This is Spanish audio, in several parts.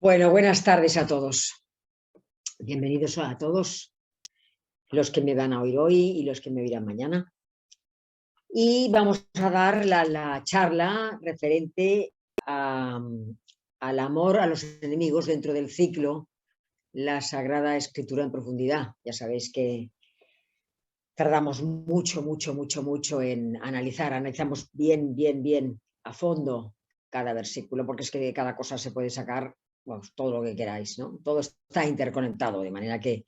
Bueno, buenas tardes a todos. Bienvenidos a todos los que me van a oír hoy y los que me oirán mañana. Y vamos a dar la charla referente al amor a los enemigos dentro del ciclo La Sagrada Escritura en profundidad. Ya sabéis que tardamos mucho en analizamos bien a fondo cada versículo, porque es que de cada cosa se puede sacar, bueno, todo lo que queráis, ¿no? Todo está interconectado, de manera que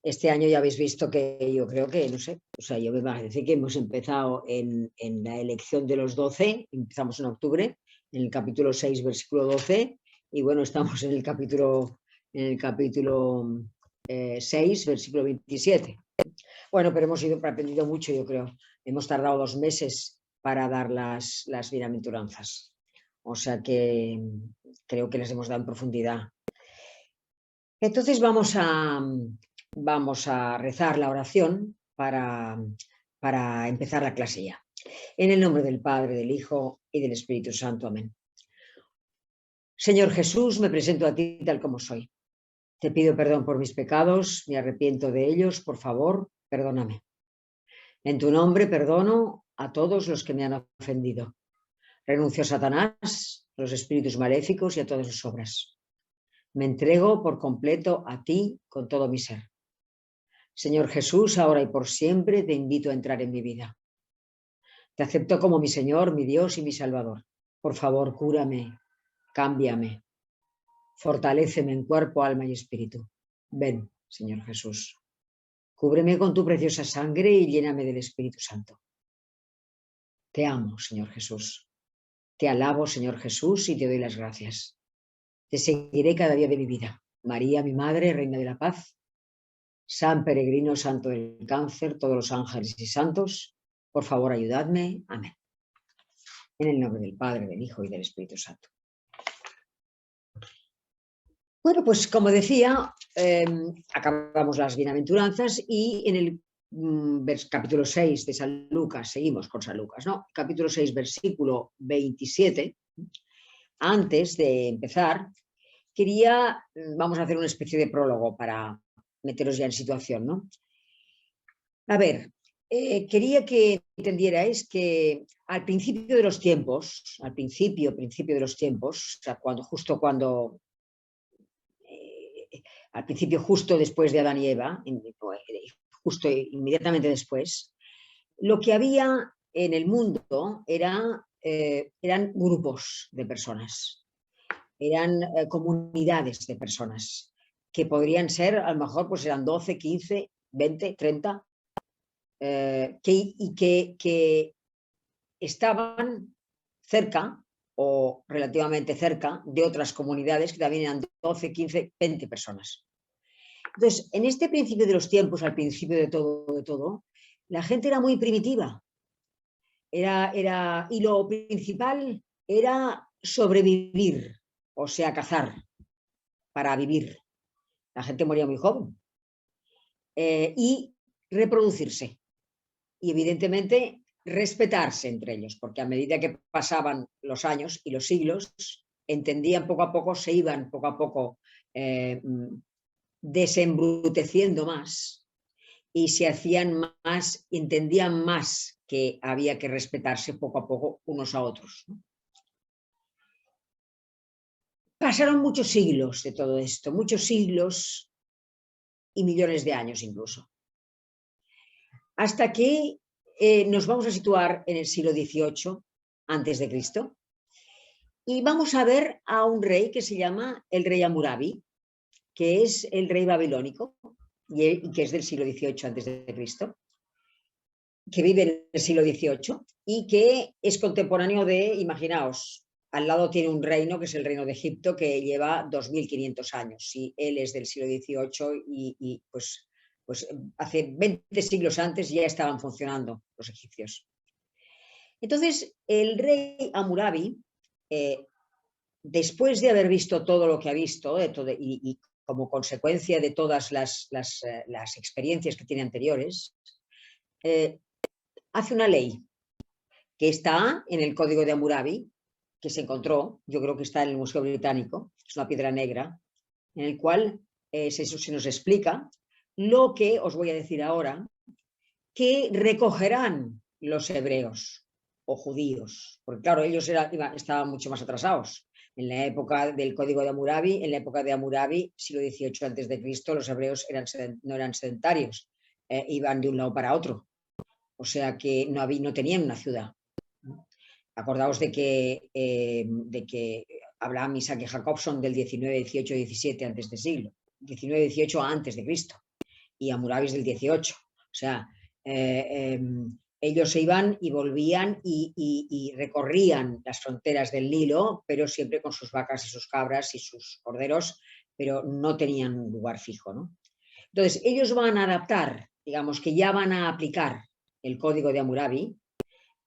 este año ya habéis visto que yo creo que, no sé, o sea, yo me parece que hemos empezado en la elección de los 12, empezamos en octubre, en el capítulo 6, versículo 12, y bueno, estamos en el capítulo 6, versículo 27. Bueno, pero hemos aprendido mucho, yo creo. Hemos tardado 2 meses para dar las bienaventuranzas. O sea que creo que les hemos dado en profundidad. Entonces vamos a rezar la oración para empezar la clase ya. En el nombre del Padre, del Hijo y del Espíritu Santo. Amén. Señor Jesús, me presento a ti tal como soy. Te pido perdón por mis pecados, me arrepiento de ellos, por favor, perdóname. En tu nombre perdono a todos los que me han ofendido. Renuncio a Satanás, a los espíritus maléficos y a todas sus obras. Me entrego por completo a ti con todo mi ser. Señor Jesús, ahora y por siempre te invito a entrar en mi vida. Te acepto como mi Señor, mi Dios y mi Salvador. Por favor, cúrame, cámbiame, fortaléceme en cuerpo, alma y espíritu. Ven, Señor Jesús. Cúbreme con tu preciosa sangre y lléname del Espíritu Santo. Te amo, Señor Jesús. Te alabo, Señor Jesús, y te doy las gracias. Te seguiré cada día de mi vida. María, mi Madre, Reina de la Paz, San Peregrino, Santo del Cáncer, todos los ángeles y santos, por favor, ayudadme. Amén. En el nombre del Padre, del Hijo y del Espíritu Santo. Bueno, pues como decía, acabamos las bienaventuranzas y en el capítulo 6 de San Lucas, seguimos con San Lucas, ¿no? Capítulo 6, versículo 27, antes de empezar, vamos a hacer una especie de prólogo para meteros ya en situación, ¿no? A ver, quería que entendierais que al principio de los tiempos, al principio de los tiempos, o sea, al principio justo después de Adán y Eva, justo inmediatamente después, lo que había en el mundo eran grupos de personas, eran comunidades de personas, que podrían ser, a lo mejor, pues eran 12, 15, 20, 30, que estaban cerca o relativamente cerca de otras comunidades que también eran 12, 15, 20 personas. Entonces, en este principio de los tiempos, al principio de todo, la gente era muy primitiva. Y lo principal era sobrevivir, o sea, cazar para vivir. La gente moría muy joven. Y reproducirse. Y evidentemente respetarse entre ellos, porque a medida que pasaban los años y los siglos, entendían poco a poco, se iban poco a poco desembruteciendo más y se hacían más, entendían más que había que respetarse poco a poco unos a otros, ¿no? Pasaron muchos siglos de todo esto, muchos siglos y millones de años incluso, hasta que nos vamos a situar en el siglo XVIII antes de Cristo y vamos a ver a un rey que se llama el rey Hammurabi, que es el rey babilónico y que es del siglo XVIII antes de Cristo, que vive en el siglo XVIII y que es contemporáneo de, imaginaos, al lado tiene un reino que es el reino de Egipto que lleva 2500 años y él es del siglo XVIII y pues hace 20 siglos antes ya estaban funcionando los egipcios. Entonces, el rey Hammurabi, después de haber visto todo lo que ha visto y como consecuencia de todas las experiencias que tiene anteriores, hace una ley que está en el Código de Hammurabi, que se encontró, yo creo que está en el Museo Británico, es una piedra negra, en el cual se nos explica lo que os voy a decir ahora, que recogerán los hebreos o judíos, porque claro, ellos estaban mucho más atrasados. En la época del Código de Hammurabi, en la época de Hammurabi, siglo XVIII a.C., los hebreos no eran sedentarios, iban de un lado para otro, o sea que no tenían una ciudad. Acordaos de que Abraham, Isaac y Jacob son del 19, 18, 17 antes de siglo, 19, 18 antes de Cristo, y Hammurabi es del 18. O sea, ellos se iban y volvían y recorrían las fronteras del Nilo, pero siempre con sus vacas y sus cabras y sus corderos, pero no tenían un lugar fijo, ¿no? Entonces, ellos van a adaptar, digamos que ya van a aplicar el código de Hammurabi,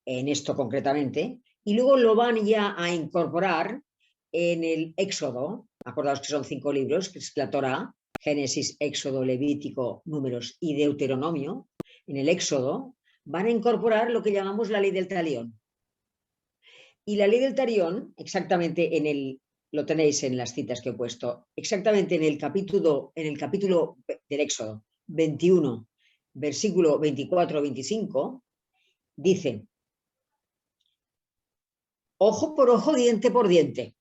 en esto concretamente, y luego lo van ya a incorporar en el Éxodo. Acordaos que son 5 libros, que es la Torá, Génesis, Éxodo, Levítico, Números y Deuteronomio. En el Éxodo van a incorporar lo que llamamos la ley del talión. Y la ley del talión, exactamente lo tenéis en las citas que he puesto, exactamente en el capítulo del Éxodo 21, versículo 24-25, dice: ojo por ojo, diente por diente,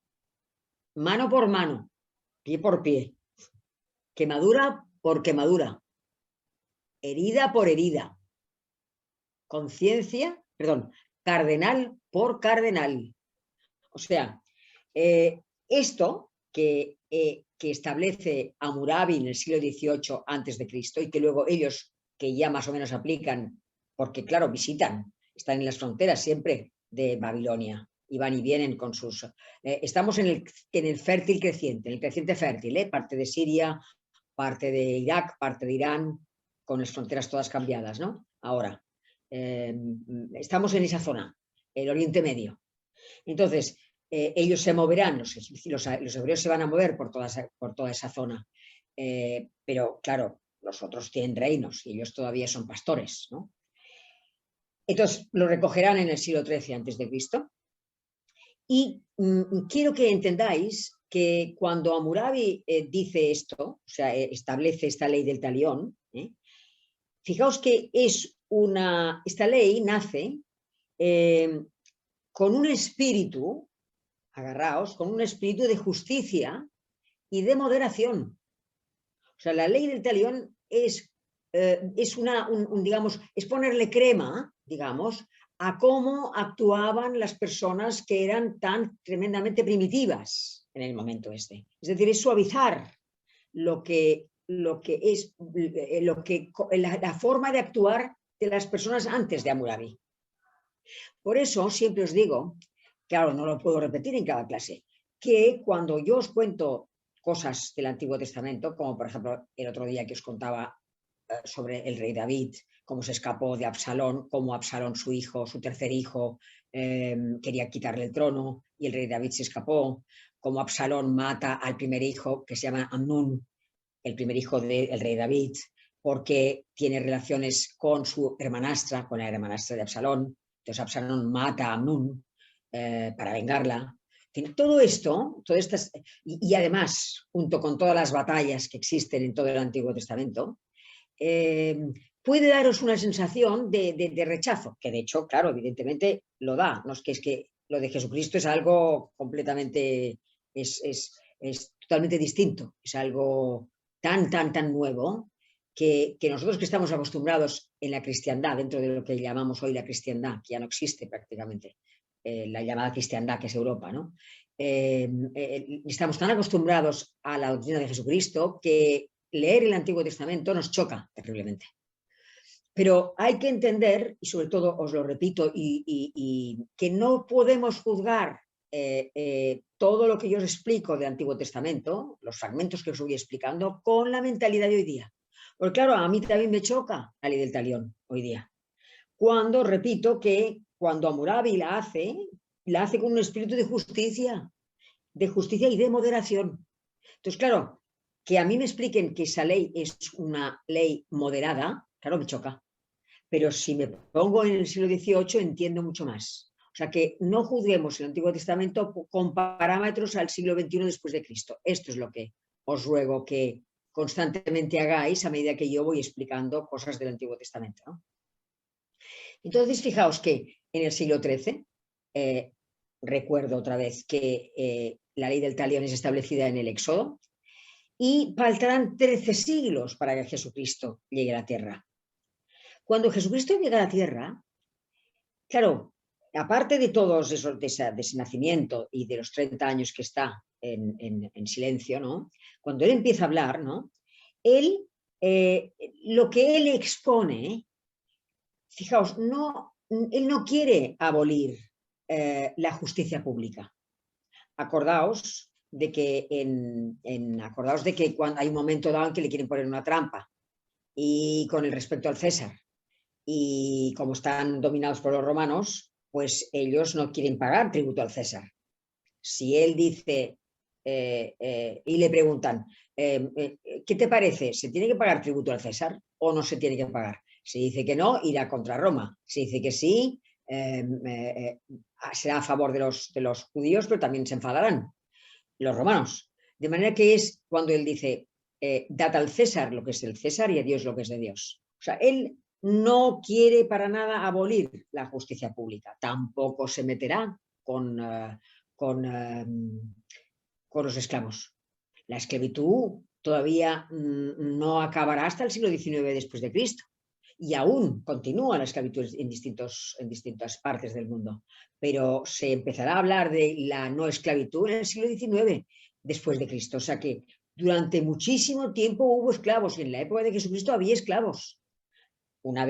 mano por mano, pie por pie, quemadura por quemadura, herida por herida, cardenal por cardenal. O sea, esto que establece Hammurabi en el siglo XVIII a.C. y que luego ellos, que ya más o menos aplican, porque claro, visitan, están en las fronteras siempre de Babilonia, y van y vienen con sus... estamos en el fértil creciente, en el creciente fértil, parte de Siria, parte de Irak, parte de Irán, con las fronteras todas cambiadas, ¿no? Ahora, estamos en esa zona, el Oriente Medio. Entonces, ellos se moverán, los hebreos se van a mover por toda esa zona, pero claro, los otros tienen reinos y ellos todavía son pastores, ¿no? Entonces, lo recogerán en el siglo XIII a.C. Y quiero que entendáis que cuando Hammurabi dice esto, o sea, establece esta ley del talión, fijaos que esta ley nace con un espíritu, agarraos, con un espíritu de justicia y de moderación. O sea, la ley del talión es ponerle crema, digamos, a cómo actuaban las personas que eran tan tremendamente primitivas en el momento este. Es decir, es suavizar la forma de actuar de las personas antes de Hammurabi. Por eso siempre os digo, claro, no lo puedo repetir en cada clase, que cuando yo os cuento cosas del Antiguo Testamento, como por ejemplo el otro día que os contaba sobre el rey David, cómo se escapó de Absalón, cómo Absalón, su hijo, su tercer hijo, quería quitarle el trono y el rey David se escapó, cómo Absalón mata al primer hijo, que se llama Amnón, el primer hijo del rey David, porque tiene relaciones con su hermanastra, con la hermanastra de Absalón. Entonces Absalón mata a Amnón para vengarla. Todo esto, y además, junto con todas las batallas que existen en todo el Antiguo Testamento, puede daros una sensación de rechazo, que de hecho, claro, evidentemente lo da. No es que lo de Jesucristo es algo completamente, es totalmente distinto, es algo tan nuevo que nosotros que estamos acostumbrados en la cristiandad, dentro de lo que llamamos hoy la cristiandad, que ya no existe prácticamente, la llamada cristiandad, que es Europa, ¿no? Estamos tan acostumbrados a la doctrina de Jesucristo que leer el Antiguo Testamento nos choca terriblemente. Pero hay que entender, y sobre todo os lo repito, que no podemos juzgar todo lo que yo os explico del Antiguo Testamento, los fragmentos que os voy explicando, con la mentalidad de hoy día. Porque claro, a mí también me choca la ley del talión hoy día. Cuando, repito, que cuando Hammurabi la hace con un espíritu de justicia y de moderación. Entonces, claro, que a mí me expliquen que esa ley es una ley moderada, claro, me choca. Pero si me pongo en el siglo XVIII entiendo mucho más. sea que no juzguemos el Antiguo Testamento con parámetros al siglo XXI después de Cristo. Esto es lo que os ruego que constantemente hagáis a medida que yo voy explicando cosas del Antiguo Testamento, ¿no? Entonces, fijaos que en el siglo XIII, recuerdo otra vez que la ley del talión es establecida en el Éxodo, y faltarán 13 siglos para que Jesucristo llegue a la tierra. Cuando Jesucristo llega a la tierra, claro, aparte de todos esos, de ese nacimiento y de los 30 años que está en silencio, ¿no? Cuando él empieza a hablar, ¿no? Él, lo que él expone, fijaos, él no quiere abolir la justicia pública. Acordaos de que cuando hay un momento dado en que le quieren poner una trampa, y con el respecto al César, y como están dominados por los romanos, pues ellos no quieren pagar tributo al César. Si él dice, y le preguntan, ¿qué te parece? ¿Se tiene que pagar tributo al César o no se tiene que pagar? Si dice que no, irá contra Roma. Si dice que sí, será a favor de los judíos, pero también se enfadarán los romanos. De manera que es cuando él dice, dad al César lo que es del César y a Dios lo que es de Dios. O sea, él no quiere para nada abolir la justicia pública, tampoco se meterá con los esclavos. La esclavitud todavía no acabará hasta el siglo XIX después de Cristo. Y aún continúa la esclavitud en distintas partes del mundo. Pero se empezará a hablar de la no esclavitud en el siglo XIX después de Cristo. O sea que durante muchísimo tiempo hubo esclavos y en la época de Jesucristo había esclavos. Alguna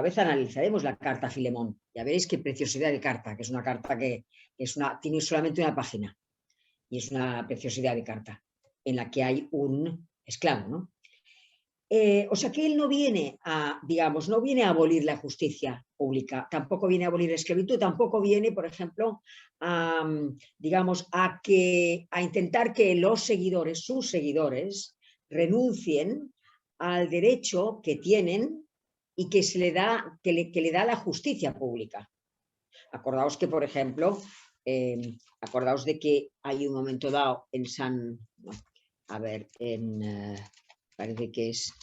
vez analizaremos la carta a Filemón. Ya veréis qué preciosidad de carta, que es una carta que tiene solamente una página. Y es una preciosidad de carta en la que hay un esclavo, ¿no? O sea que él no viene no viene a abolir la justicia pública, tampoco viene a abolir la esclavitud, tampoco viene, por ejemplo, a intentar que sus seguidores, renuncien al derecho que tienen y que le da la justicia pública. Acordaos que, por ejemplo, acordaos de que hay un momento dado parece que es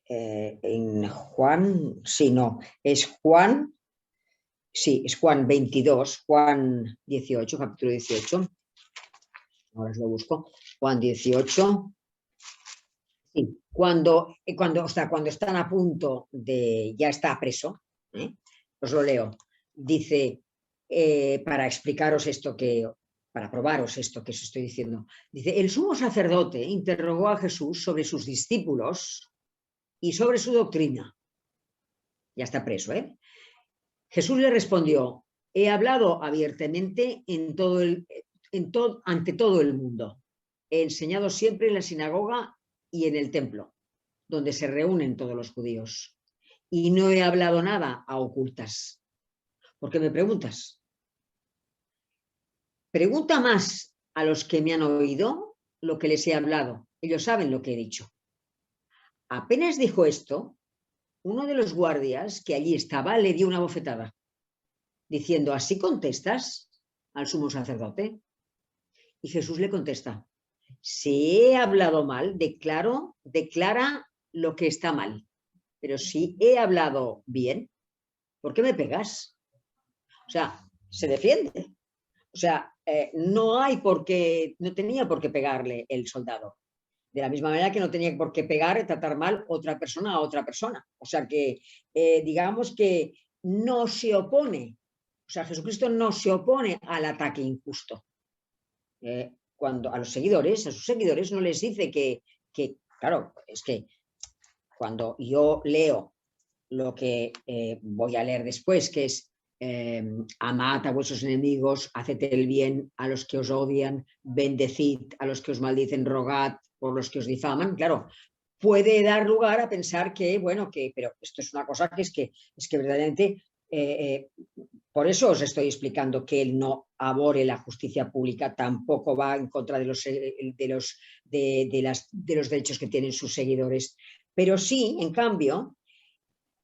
en Juan, sí, no, es Juan 22, Juan 18, capítulo 18, ahora os lo busco, Juan 18, sí, cuando están a punto de, ya está preso, os lo leo, dice, para explicaros para probaros esto que os estoy diciendo. Dice, el sumo sacerdote interrogó a Jesús sobre sus discípulos y sobre su doctrina. Ya está preso, ¿eh? Jesús le respondió, he hablado abiertamente ante todo el mundo. He enseñado siempre en la sinagoga y en el templo, donde se reúnen todos los judíos. Y no he hablado nada a ocultas. ¿Por qué me preguntas? Pregunta más a los que me han oído lo que les he hablado. Ellos saben lo que he dicho. Apenas dijo esto, uno de los guardias que allí estaba le dio una bofetada, diciendo, ¿así contestas al sumo sacerdote? Y Jesús le contesta, si he hablado mal, declara lo que está mal. Pero si he hablado bien, ¿por qué me pegas? O sea, se defiende. O sea, no tenía por qué pegarle el soldado. De la misma manera que no tenía por qué pegar y tratar mal otra persona a otra persona. O sea que, digamos que no se opone. O sea, Jesucristo no se opone al ataque injusto. Cuando a sus seguidores no les dice que, claro, es que cuando yo leo lo que voy a leer después, que es amad a vuestros enemigos, haced el bien a los que os odian, bendecid a los que os maldicen, rogad por los que os difaman, claro, puede dar lugar a pensar que, bueno, pero esto es una cosa que es que verdaderamente, por eso os estoy explicando que él no abore la justicia pública, tampoco va en contra de los derechos que tienen sus seguidores, pero sí, en cambio,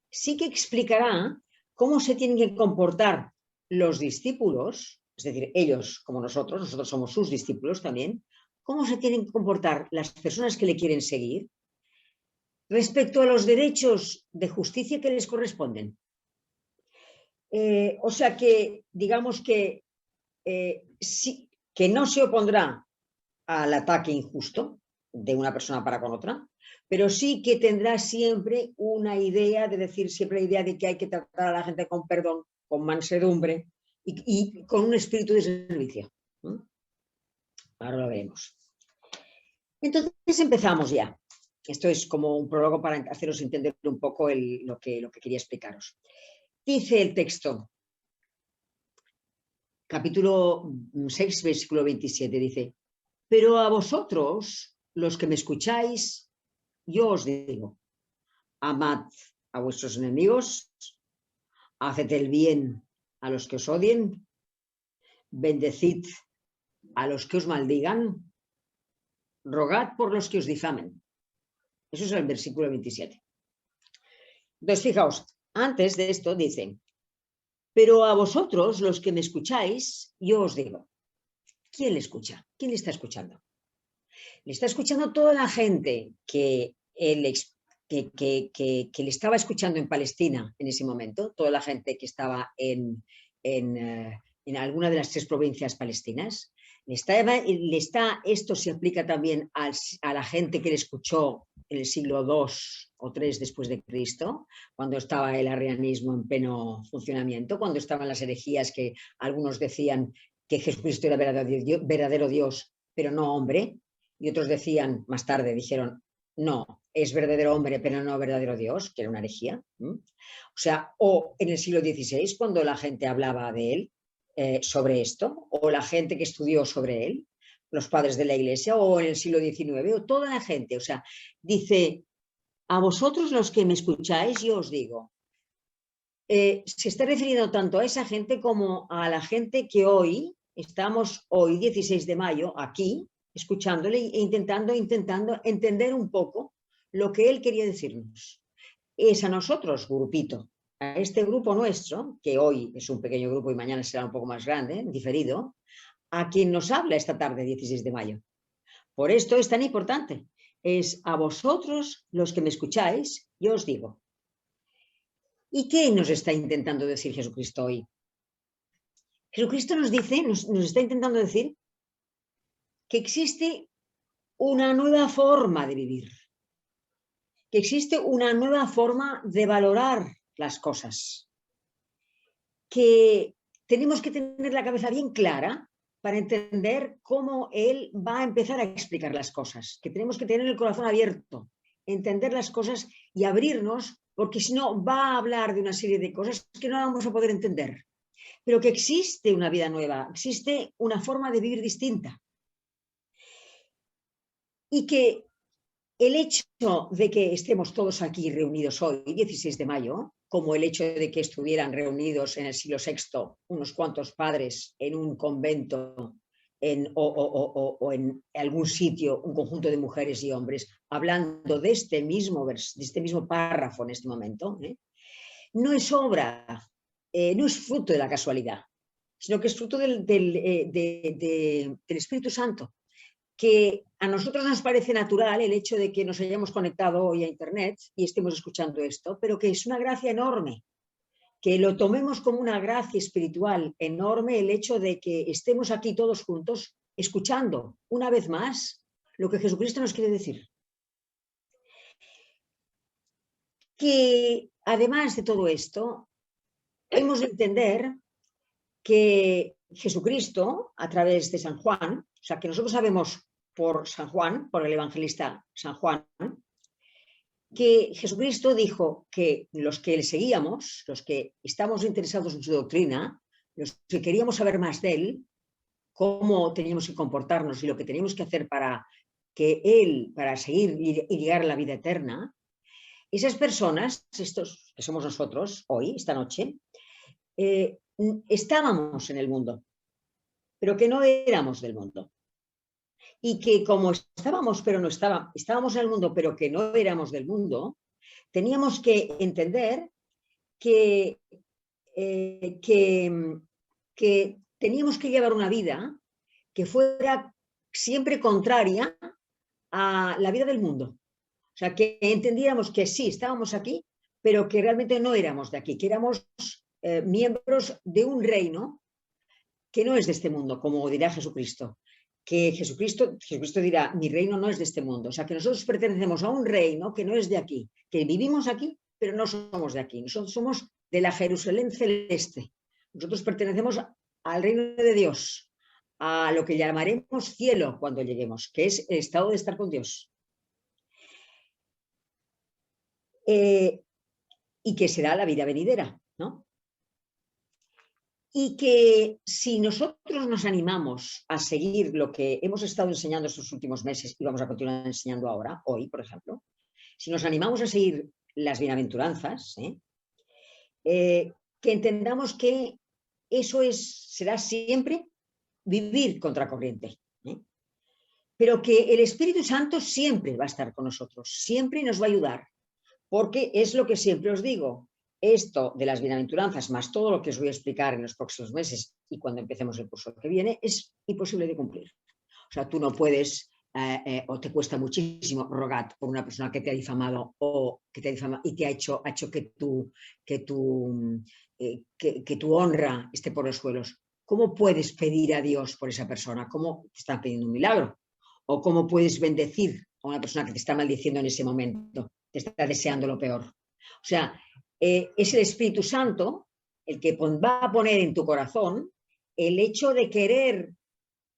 sí que explicará cómo se tienen que comportar los discípulos, es decir, ellos como nosotros somos sus discípulos también, cómo se tienen que comportar las personas que le quieren seguir respecto a los derechos de justicia que les corresponden. O sea que, digamos que, sí, que no se opondrá al ataque injusto de una persona para con otra, pero sí que tendrá siempre una idea de decir, siempre la idea de que hay que tratar a la gente con perdón, con mansedumbre y con un espíritu de servicio. Ahora lo veremos. Entonces empezamos ya. Esto es como un prólogo para haceros entender un poco lo que quería explicaros. Dice el texto, capítulo 6, versículo 27, dice: pero a vosotros, los que me escucháis, yo os digo, amad a vuestros enemigos, haced el bien a los que os odien, bendecid a los que os maldigan, rogad por los que os difamen. Eso es el versículo 27. Entonces, fijaos, antes de esto dice, pero a vosotros, los que me escucháis, yo os digo. ¿Quién le escucha? ¿Quién le está escuchando? Le está escuchando toda la gente que le estaba escuchando en Palestina en ese momento, toda la gente que estaba en alguna de las 3 provincias palestinas. Esto se aplica también a la gente que le escuchó en el siglo II o III después de Cristo, cuando estaba el arrianismo en pleno funcionamiento, cuando estaban las herejías que algunos decían que Jesucristo era verdadero Dios, pero no hombre, y otros decían, más tarde dijeron, no, es verdadero hombre, pero no verdadero Dios, que era una herejía. O sea, o en el siglo XVI, cuando la gente hablaba de él, sobre esto, o la gente que estudió sobre él, los padres de la Iglesia, o en el siglo XIX, o toda la gente. O sea, dice, a vosotros los que me escucháis, yo os digo. Se está refiriendo tanto a esa gente como a la gente que estamos hoy, 16 de mayo, aquí, escuchándole e intentando entender un poco lo que él quería decirnos. Es a nosotros, grupito, a este grupo nuestro, que hoy es un pequeño grupo y mañana será un poco más grande, diferido, a quien nos habla esta tarde, 16 de mayo. Por esto es tan importante. Es a vosotros los que me escucháis, yo os digo. ¿Y qué nos está intentando decir Jesucristo hoy? Jesucristo nos dice, nos está intentando decir que existe una nueva forma de vivir, que existe una nueva forma de valorar las cosas, que tenemos que tener la cabeza bien clara para entender cómo Él va a empezar a explicar las cosas, que tenemos que tener el corazón abierto, entender las cosas y abrirnos, porque si no va a hablar de una serie de cosas que no vamos a poder entender, pero que existe una vida nueva, existe una forma de vivir distinta. Y que el hecho de que estemos todos aquí reunidos hoy, 16 de mayo, como el hecho de que estuvieran reunidos en el siglo VI unos cuantos padres en un convento o en algún sitio, un conjunto de mujeres y hombres, hablando de este mismo párrafo en este momento, no es obra, no es fruto de la casualidad, sino que es fruto del Espíritu Santo, que a nosotros nos parece natural el hecho de que nos hayamos conectado hoy a Internet y estemos escuchando esto, pero que es una gracia enorme, que lo tomemos como una gracia espiritual enorme el hecho de que estemos aquí todos juntos escuchando una vez más lo que Jesucristo nos quiere decir. Que además de todo esto, hemos de entender que Jesucristo, a través de San Juan, o sea, que nosotros sabemos por San Juan, por el evangelista San Juan, que Jesucristo dijo que los que le seguíamos, los que estamos interesados en su doctrina, los que queríamos saber más de él, cómo teníamos que comportarnos y lo que teníamos que hacer para seguir y llegar a la vida eterna, esas personas, estos que somos nosotros hoy, esta noche, estábamos en el mundo, pero que no éramos del mundo. Y que como estábamos en el mundo, pero que no éramos del mundo, teníamos que entender que que teníamos que llevar una vida que fuera siempre contraria a la vida del mundo. O sea, que entendiéramos que sí, estábamos aquí, pero que realmente no éramos de aquí, que éramos miembros de un reino que no es de este mundo, como dirá Jesucristo. Que Jesucristo dirá, mi reino no es de este mundo. O sea, que nosotros pertenecemos a un reino que no es de aquí, que vivimos aquí, pero no somos de aquí. Nosotros somos de la Jerusalén celeste. Nosotros pertenecemos al reino de Dios, a lo que llamaremos cielo cuando lleguemos, que es el estado de estar con Dios. Y que será la vida venidera, ¿no? Y que si nosotros nos animamos a seguir lo que hemos estado enseñando estos últimos meses y vamos a continuar enseñando ahora, hoy, por ejemplo, si nos animamos a seguir las bienaventuranzas, que entendamos que eso será siempre vivir contracorriente, pero que el Espíritu Santo siempre va a estar con nosotros, siempre nos va a ayudar, porque es lo que siempre os digo, esto de las bienaventuranzas, más todo lo que os voy a explicar en los próximos meses y cuando empecemos el curso que viene, es imposible de cumplir. O sea, tú no puedes, o te cuesta muchísimo rogar por una persona que te ha difamado o que te ha difamado y te ha hecho que tu honra esté por los suelos. ¿Cómo puedes pedir a Dios por esa persona? ¿Cómo te están pidiendo un milagro? ¿O cómo puedes bendecir a una persona que te está maldiciendo en ese momento? Te está deseando lo peor. O sea, es el Espíritu Santo el que va a poner en tu corazón el hecho de querer,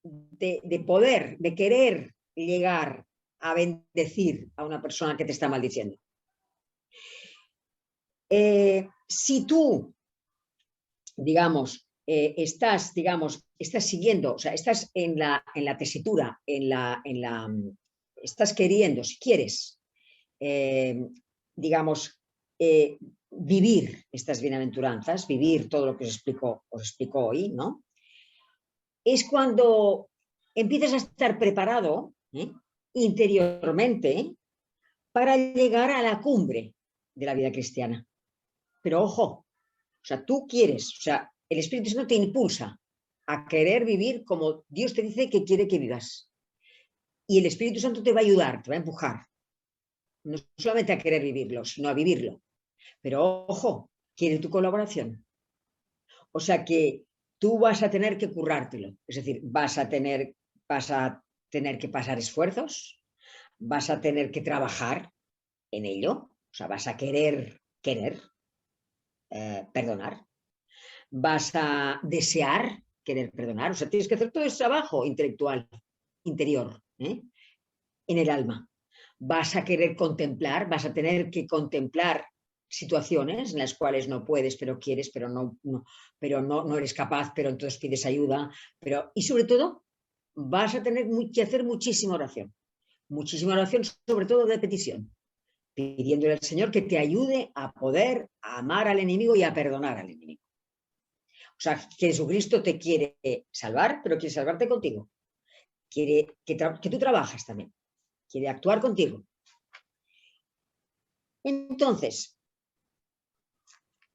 de poder, de querer llegar a bendecir a una persona que te está maldiciendo. Si tú, digamos, estás siguiendo, o sea, estás en la tesitura, estás queriendo, si quieres, digamos, vivir estas bienaventuranzas, vivir todo lo que os explico hoy, ¿no? Es cuando empiezas a estar preparado interiormente para llegar a la cumbre de la vida cristiana. Pero ojo, o sea, tú quieres, o sea, el Espíritu Santo te impulsa a querer vivir como Dios te dice que quiere que vivas. Y el Espíritu Santo te va a ayudar, te va a empujar. No solamente a querer vivirlo, sino a vivirlo. Pero ojo, quiere tu colaboración. O sea que tú vas a tener que currártelo. Es decir, vas a tener que pasar esfuerzos, vas a tener que trabajar en ello, o sea, vas a querer perdonar, vas a desear querer perdonar, o sea, tienes que hacer todo ese trabajo intelectual, interior, en el alma. Vas a querer contemplar, vas a tener que contemplar situaciones en las cuales no puedes, pero quieres, pero no eres capaz, pero entonces pides ayuda, y sobre todo vas a tener que hacer muchísima oración, sobre todo de petición, pidiéndole al Señor que te ayude a poder amar al enemigo y a perdonar al enemigo. O sea, Jesucristo te quiere salvar, pero quiere salvarte contigo. Quiere que tú trabajes también. Quiere actuar contigo. Entonces,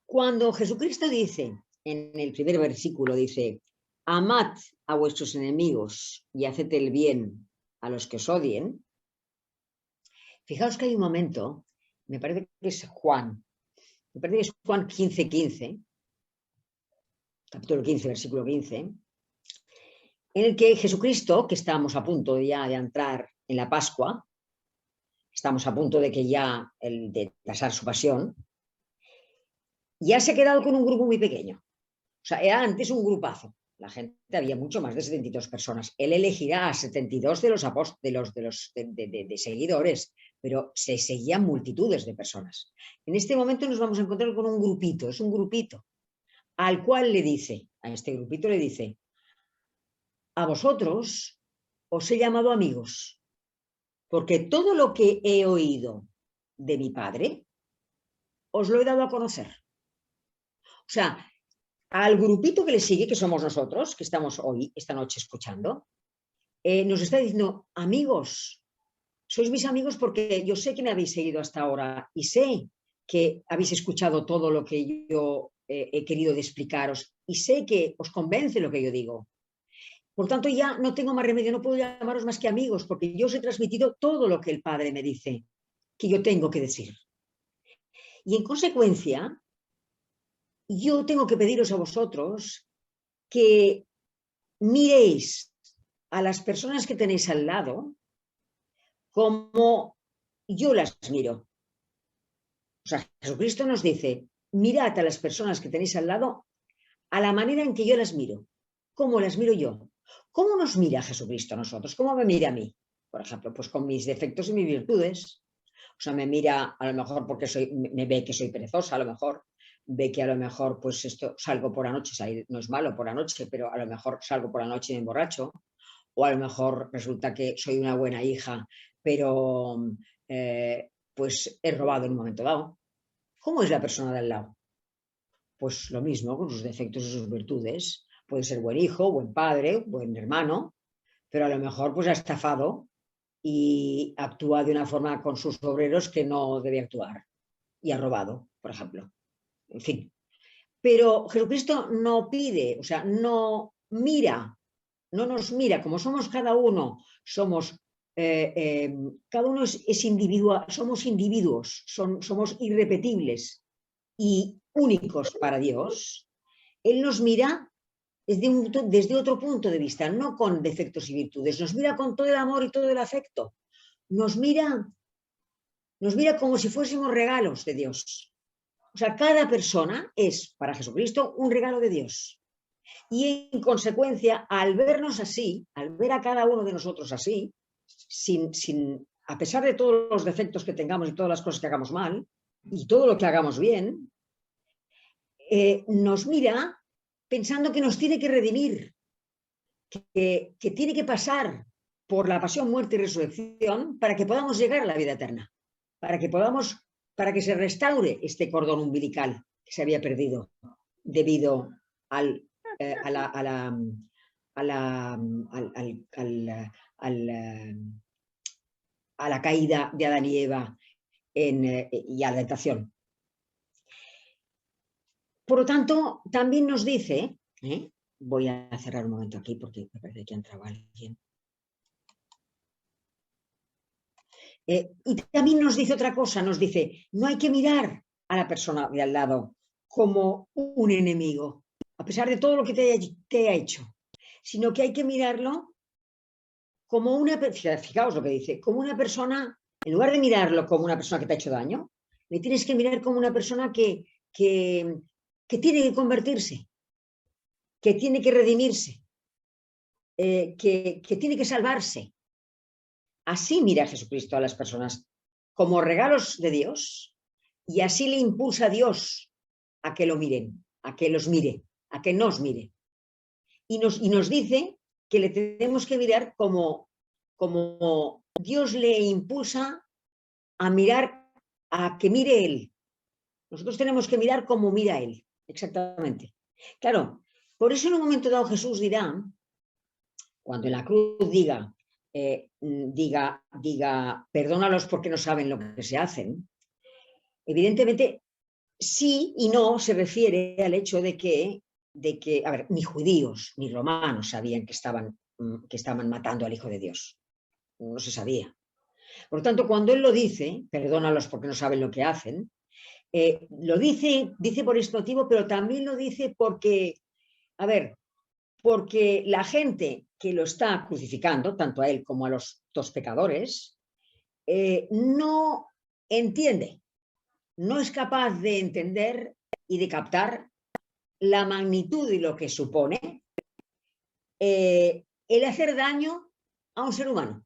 cuando Jesucristo dice, en el primer versículo, dice, amad a vuestros enemigos y haced el bien a los que os odien, fijaos que hay un momento, me parece que es Juan 15:15, capítulo 15, versículo 15, en el que Jesucristo, que estamos a punto ya de entrar en la Pascua, estamos a punto de que ya de pasar su pasión, ya se ha quedado con un grupo muy pequeño. O sea, era antes un grupazo. La gente, había mucho más de 72 personas. Él elegirá a 72 de los apóstoles, de seguidores, pero se seguían multitudes de personas. En este momento nos vamos a encontrar con un grupito, es un grupito, al cual a este grupito le dice, a vosotros os he llamado amigos, porque todo lo que he oído de mi Padre, os lo he dado a conocer. O sea, al grupito que le sigue, que somos nosotros, que estamos hoy, esta noche escuchando, nos está diciendo, amigos, sois mis amigos porque yo sé que me habéis seguido hasta ahora y sé que habéis escuchado todo lo que yo he querido de explicaros y sé que os convence lo que yo digo. Por tanto, ya no tengo más remedio, no puedo llamaros más que amigos, porque yo os he transmitido todo lo que el Padre me dice que yo tengo que decir. Y en consecuencia, yo tengo que pediros a vosotros que miréis a las personas que tenéis al lado como yo las miro. O sea, Jesucristo nos dice, mirad a las personas que tenéis al lado a la manera en que yo las miro. ¿Cómo las miro yo? ¿Cómo nos mira Jesucristo a nosotros? ¿Cómo me mira a mí? Por ejemplo, pues con mis defectos y mis virtudes. O sea, me mira a lo mejor porque me ve que soy perezosa, a lo mejor ve que a lo mejor pues esto salgo por la noche, salir no es malo por la noche, pero a lo mejor salgo por la noche y me emborracho, o a lo mejor resulta que soy una buena hija, pero pues he robado en un momento dado. ¿Cómo es la persona de al lado? Pues lo mismo, con sus defectos y sus virtudes. Puede ser buen hijo, buen padre, buen hermano, pero a lo mejor pues ha estafado y actúa de una forma con sus obreros que no debe actuar y ha robado, por ejemplo. En fin. Pero Jesucristo no pide, o sea, no mira, no nos mira, como somos cada uno, somos, cada uno es individual, somos individuos, somos irrepetibles y únicos para Dios. Él nos mira desde otro punto de vista, no con defectos y virtudes, nos mira con todo el amor y todo el afecto, nos mira como si fuésemos regalos de Dios. O sea, cada persona es para Jesucristo un regalo de Dios. Y en consecuencia, al vernos así, al ver a cada uno de nosotros así, a pesar de todos los defectos que tengamos y todas las cosas que hagamos mal, y todo lo que hagamos bien, nos mira pensando que nos tiene que redimir, que tiene que pasar por la pasión, muerte y resurrección para que podamos llegar a la vida eterna, para que se restaure este cordón umbilical que se había perdido debido a la caída de Adán y Eva y a la tentación. Por lo tanto, también nos dice, voy a cerrar un momento aquí porque me parece que ha entrado alguien. Y también nos dice otra cosa, nos dice, no hay que mirar a la persona de al lado como un enemigo, a pesar de todo lo que te ha hecho, sino que hay que mirarlo como fijaos lo que dice, como una persona, en lugar de mirarlo como una persona que te ha hecho daño, le tienes que mirar como una persona que tiene que convertirse, que tiene que redimirse, que tiene que salvarse. Así mira Jesucristo a las personas, como regalos de Dios, y así le impulsa a Dios a que lo miren, a que los mire, a que nos mire. Y nos dice que le tenemos que mirar como Dios le impulsa a mirar, a que mire Él. Nosotros tenemos que mirar como mira Él, exactamente. Claro, por eso en un momento dado Jesús dirá, cuando en la cruz diga, perdónalos porque no saben lo que se hacen, evidentemente sí y no se refiere al hecho de que, a ver, ni judíos ni romanos sabían que estaban matando al Hijo de Dios. No se sabía. Por lo tanto, cuando Él lo dice, perdónalos porque no saben lo que hacen, lo dice por este motivo, pero también lo dice porque, a ver, porque la gente que lo está crucificando, tanto a Él como a los dos pecadores, no entiende, no es capaz de entender y de captar la magnitud de lo que supone el hacer daño a un ser humano.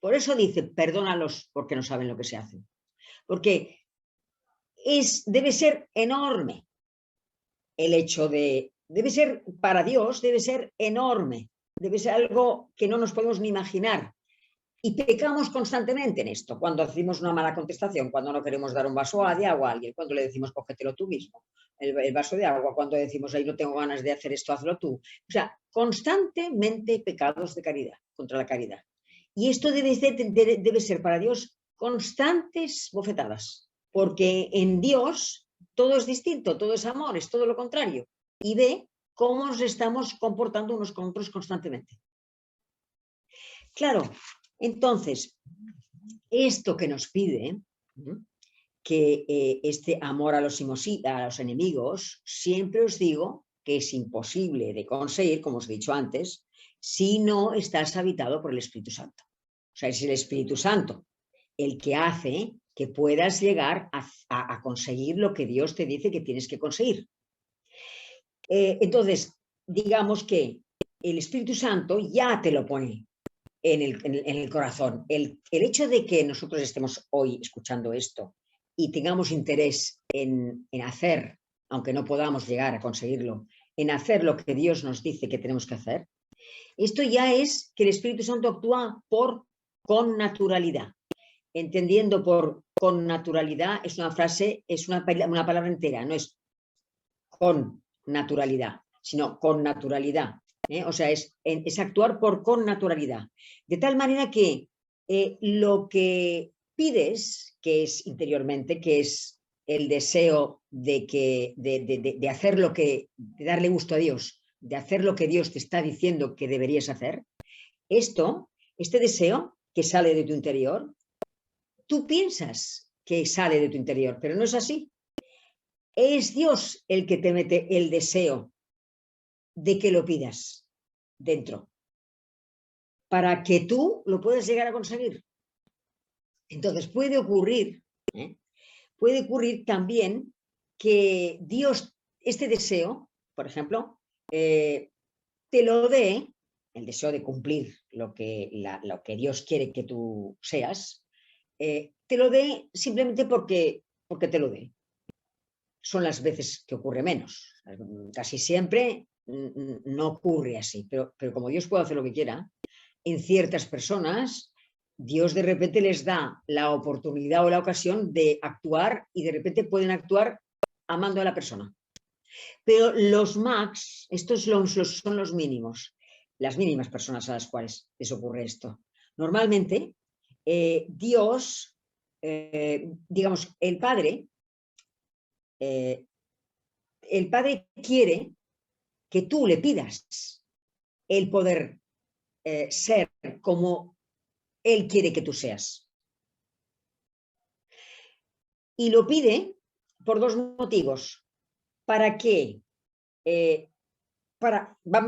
Por eso dice, perdónalos porque no saben lo que se hacen. Porque debe ser enorme el hecho debe ser para Dios, debe ser enorme, debe ser algo que no nos podemos ni imaginar. Y pecamos constantemente en esto, cuando hacemos una mala contestación, cuando no queremos dar un vaso de agua a alguien, cuando le decimos cógetelo tú mismo, el vaso de agua, cuando decimos ahí no tengo ganas de hacer esto, hazlo tú. O sea, constantemente pecados de caridad, contra la caridad. Y esto debe ser para Dios constantes bofetadas, porque en Dios todo es distinto, todo es amor, es todo lo contrario. Y ve cómo nos estamos comportando unos con otros constantemente. Claro, entonces, esto que nos pide, que este amor a los enemigos, siempre os digo que es imposible de conseguir, como os he dicho antes, si no estás habitado por el Espíritu Santo. O sea, es el Espíritu Santo el que hace que puedas llegar a conseguir lo que Dios te dice que tienes que conseguir. Entonces, digamos que el Espíritu Santo ya te lo pone en el corazón. El hecho de que nosotros estemos hoy escuchando esto y tengamos interés en hacer, aunque no podamos llegar a conseguirlo, en hacer lo que Dios nos dice que tenemos que hacer, esto ya es que el Espíritu Santo actúa con naturalidad. Entendiendo por con naturalidad, es una frase, es una palabra entera, no es con naturalidad, sino con naturalidad. O sea, es actuar con naturalidad. De tal manera que lo que pides, que es interiormente, que es el deseo de hacer lo que, de darle gusto a Dios, de hacer lo que Dios te está diciendo que deberías hacer, este deseo que sale de tu interior, tú piensas que sale de tu interior, pero no es así. Es Dios el que te mete el deseo de que lo pidas dentro, para que tú lo puedas llegar a conseguir. Entonces puede ocurrir también que Dios, este deseo, por ejemplo, te lo dé, el deseo de cumplir lo que Dios quiere que tú seas, te lo dé simplemente porque te lo dé. Son las veces que ocurre menos. Casi siempre no ocurre así, pero como Dios puede hacer lo que quiera, en ciertas personas Dios de repente les da la oportunidad o la ocasión de actuar y de repente pueden actuar amando a la persona. Pero los max, estos son los mínimos, las mínimas personas a las cuales les ocurre esto. Normalmente Dios, digamos, el Padre quiere que tú le pidas el poder ser como Él quiere que tú seas. Y lo pide por dos motivos. ¿Para qué?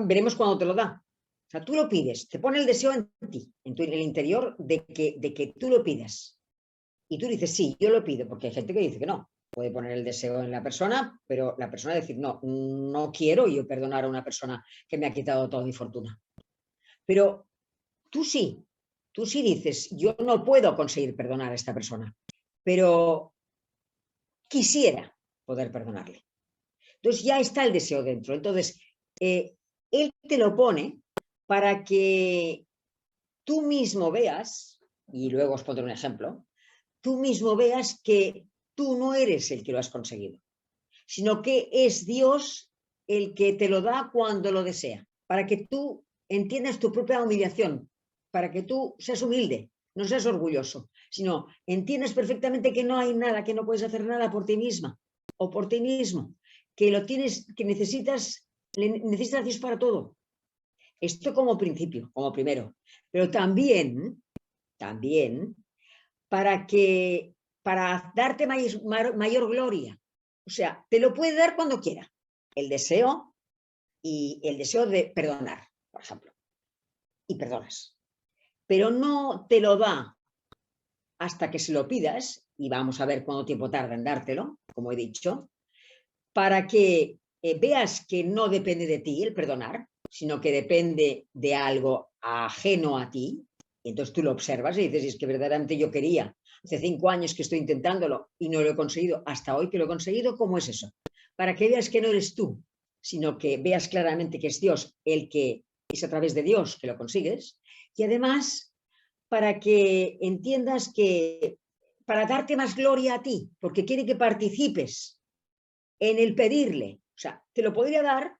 Veremos cuando te lo da. O sea, tú lo pides, te pone el deseo en ti, en el interior, de que tú lo pidas. Y tú dices, sí, yo lo pido, porque hay gente que dice que no. Puede poner el deseo en la persona, pero la persona decir, no, no quiero yo perdonar a una persona que me ha quitado toda mi fortuna. Pero tú sí dices, yo no puedo conseguir perdonar a esta persona, pero quisiera poder perdonarle. Entonces ya está el deseo dentro. Entonces, Él te lo pone para que tú mismo veas, y luego os pondré un ejemplo, tú mismo veas que tú no eres el que lo has conseguido, sino que es Dios el que te lo da cuando lo desea, para que tú entiendas tu propia humillación, para que tú seas humilde, no seas orgulloso, sino entiendas perfectamente que no hay nada, que no puedes hacer nada por ti misma o por ti mismo, que lo tienes, que necesitas a Dios para todo. Esto como principio, como primero, pero también para darte mayor gloria. O sea, te lo puede dar cuando quiera. El deseo de perdonar, por ejemplo. Y perdonas. Pero no te lo da hasta que se lo pidas, y vamos a ver cuánto tiempo tarda en dártelo, como he dicho, para que veas que no depende de ti el perdonar, sino que depende de algo ajeno a ti. Y entonces tú lo observas y dices, es que verdaderamente yo quería. Hace 5 años que estoy intentándolo y no lo he conseguido. Hasta hoy que lo he conseguido, ¿cómo es eso? Para que veas que no eres tú, sino que veas claramente que es Dios el que es a través de Dios que lo consigues. Y además, para que entiendas que, para darte más gloria a ti, porque quiere que participes en el pedirle. O sea, te lo podría dar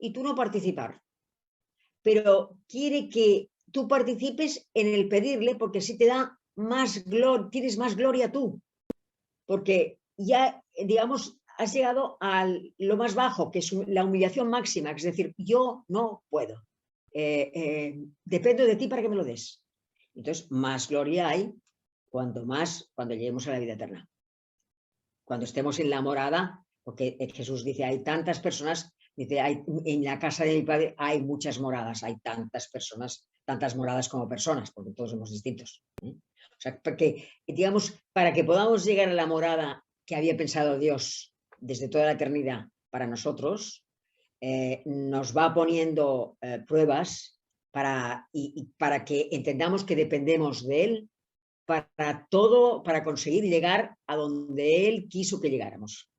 y tú no participar. Pero quiere que tú participes en el pedirle porque así te da más gloria, tienes más gloria tú. Porque ya, digamos, has llegado a lo más bajo, que es la humillación máxima, es decir, yo no puedo. Dependo de ti para que me lo des. Entonces, más gloria hay cuando lleguemos a la vida eterna. Cuando estemos en la morada, porque Jesús dice, hay tantas personas, dice, en la casa de mi Padre hay muchas moradas, hay tantas personas, tantas moradas como personas, porque todos somos distintos. O sea, porque, digamos, para que podamos llegar a la morada que había pensado Dios desde toda la eternidad para nosotros, nos va poniendo pruebas para que entendamos que dependemos de Él para conseguir llegar a donde Él quiso que llegáramos.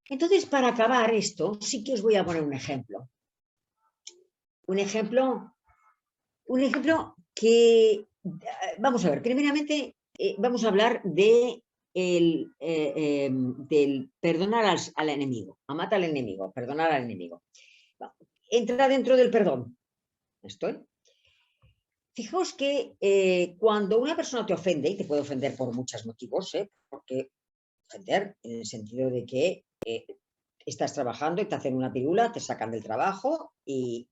Entonces, para acabar esto, sí que os voy a poner un ejemplo. Un ejemplo que, vamos a ver, primeramente vamos a hablar del perdonar al enemigo, amar al enemigo, perdonar al enemigo. Entra dentro del perdón. ¿Estoy? Fijaos que cuando una persona te ofende, y te puede ofender por muchos motivos, porque ofender en el sentido de que estás trabajando y te hacen una pirula, te sacan del trabajo y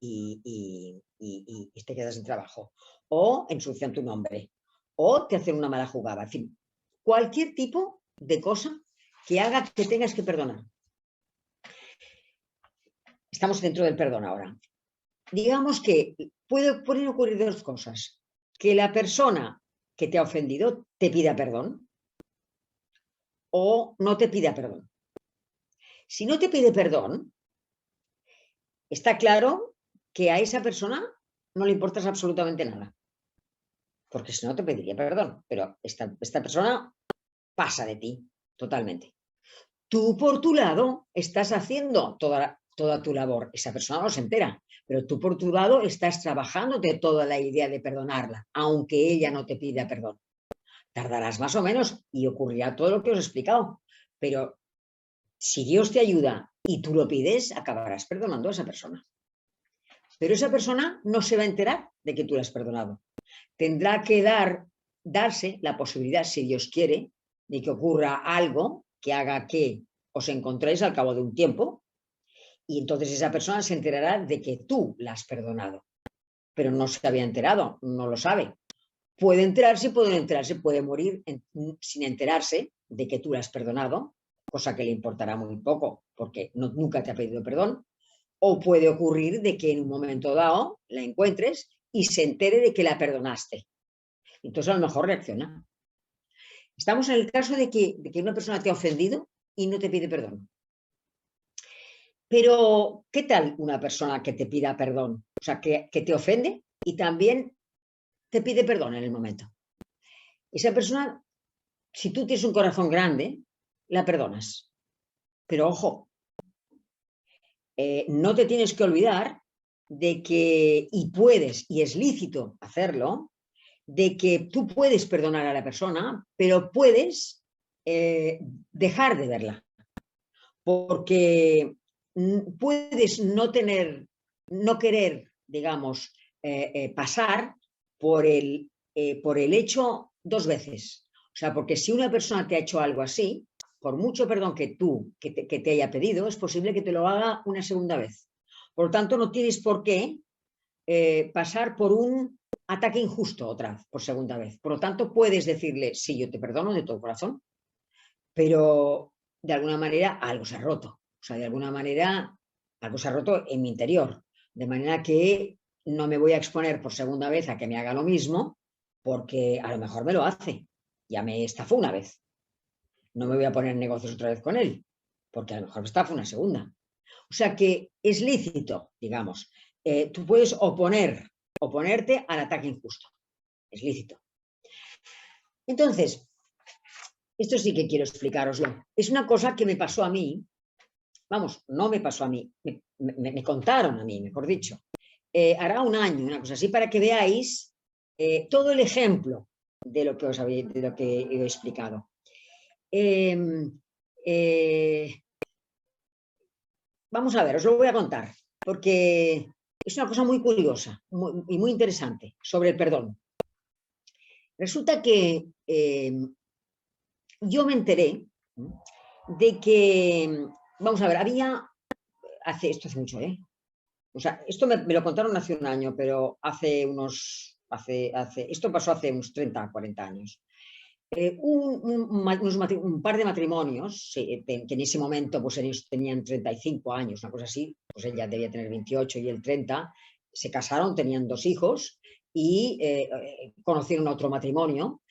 te quedas sin trabajo, o ensucian tu nombre, o te hacen una mala jugada, en fin, cualquier tipo de cosa que haga que tengas que perdonar. Estamos dentro del perdón ahora. Digamos que pueden ocurrir dos cosas. Que la persona que te ha ofendido te pida perdón o no te pida perdón. Si no te pide perdón, está claro que a esa persona no le importas absolutamente nada. Porque si no te pediría perdón. Pero esta persona pasa de ti totalmente. Tú, por tu lado, estás haciendo toda tu labor. Esa persona no se entera, pero tú, por tu lado, estás trabajando de toda la idea de perdonarla, aunque ella no te pida perdón. Tardarás más o menos y ocurrirá todo lo que os he explicado. Pero si Dios te ayuda y tú lo pides, acabarás perdonando a esa persona. Pero esa persona no se va a enterar de que tú la has perdonado. Tendrá que darse la posibilidad, si Dios quiere, de que ocurra algo que haga que os encontréis al cabo de un tiempo y entonces esa persona se enterará de que tú la has perdonado. Pero no se había enterado, no lo sabe. Puede enterarse, puede morir sin enterarse de que tú la has perdonado, cosa que le importará muy poco porque nunca te ha pedido perdón, o puede ocurrir de que en un momento dado la encuentres y se entere de que la perdonaste. Entonces a lo mejor reacciona. Estamos en el caso de que una persona te ha ofendido y no te pide perdón. Pero, ¿qué tal una persona que te pida perdón? O sea, que te ofende y también te pide perdón en el momento. Esa persona, si tú tienes un corazón grande, la perdonas. Pero ojo, no te tienes que olvidar de que, y puedes, y es lícito hacerlo, de que tú puedes perdonar a la persona, pero puedes dejar de verla. Porque puedes no querer, digamos, pasar por el hecho dos veces. O sea, porque si una persona te ha hecho algo así, por mucho perdón que te haya pedido, es posible que te lo haga una segunda vez. Por lo tanto, no tienes por qué pasar por un ataque injusto otra vez, por segunda vez. Por lo tanto, puedes decirle, sí, yo te perdono de todo corazón, pero de alguna manera algo se ha roto. O sea, de alguna manera algo se ha roto en mi interior. De manera que no me voy a exponer por segunda vez a que me haga lo mismo, porque a lo mejor me lo hace. Ya me estafó una vez. No me voy a poner en negocios otra vez con él, porque a lo mejor me estafa una segunda. O sea que es lícito, digamos. Tú puedes oponerte al ataque injusto. Es lícito. Entonces, esto sí que quiero explicaroslo. Es una cosa que me pasó a mí, vamos, no me pasó a mí, me contaron a mí, mejor dicho. Hará un año, una cosa así, para que veáis todo el ejemplo de lo que he explicado. Vamos a ver, os lo voy a contar, porque es una cosa muy curiosa y muy interesante sobre el perdón. Resulta que yo me enteré de que, vamos a ver, esto hace mucho, o sea, esto me lo contaron hace un año, pero esto pasó hace unos 30, 40 años. Un par de matrimonios, sí, que en ese momento pues ellos tenían 35 años, una cosa así, pues ella debía tener 28 y él 30, se casaron, tenían 2 hijos y conocieron a otro matrimonio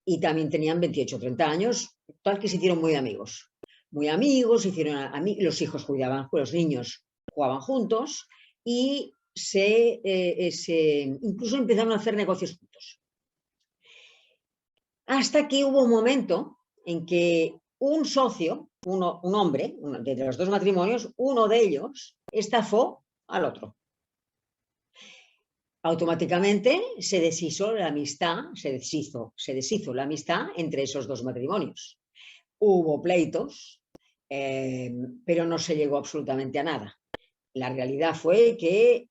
y también tenían 28 o 30 años, tal que se hicieron muy amigos, los hijos jugaban, los niños jugaban juntos y incluso empezaron a hacer negocios juntos. Hasta que hubo un momento en que un socio, un hombre, de los 2 matrimonios, uno de ellos estafó al otro. Automáticamente se deshizo la amistad, se deshizo la amistad entre esos 2 matrimonios. Hubo pleitos, pero no se llegó absolutamente a nada. La realidad fue que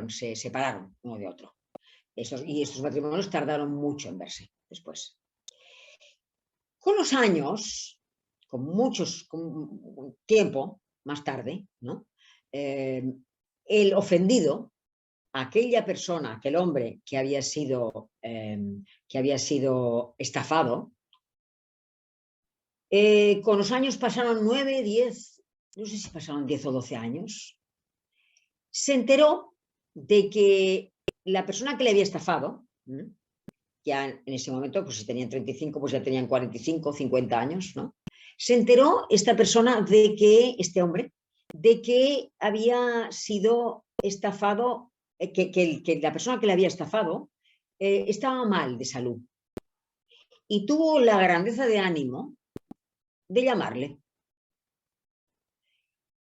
se separaron uno de otro. Y estos matrimonios tardaron mucho en verse después. Con los años, con tiempo más tarde, ¿no? El ofendido, aquella persona, aquel hombre que había sido estafado, con los años pasaron 9, 10, no sé si pasaron 10 o 12 años, se enteró de que la persona que le había estafado, ya en ese momento, pues si tenían 35, pues ya tenían 45, 50 años, ¿no? Se enteró esta persona este hombre, de que había sido estafado, que la persona que le había estafado estaba mal de salud. Y tuvo la grandeza de ánimo de llamarle.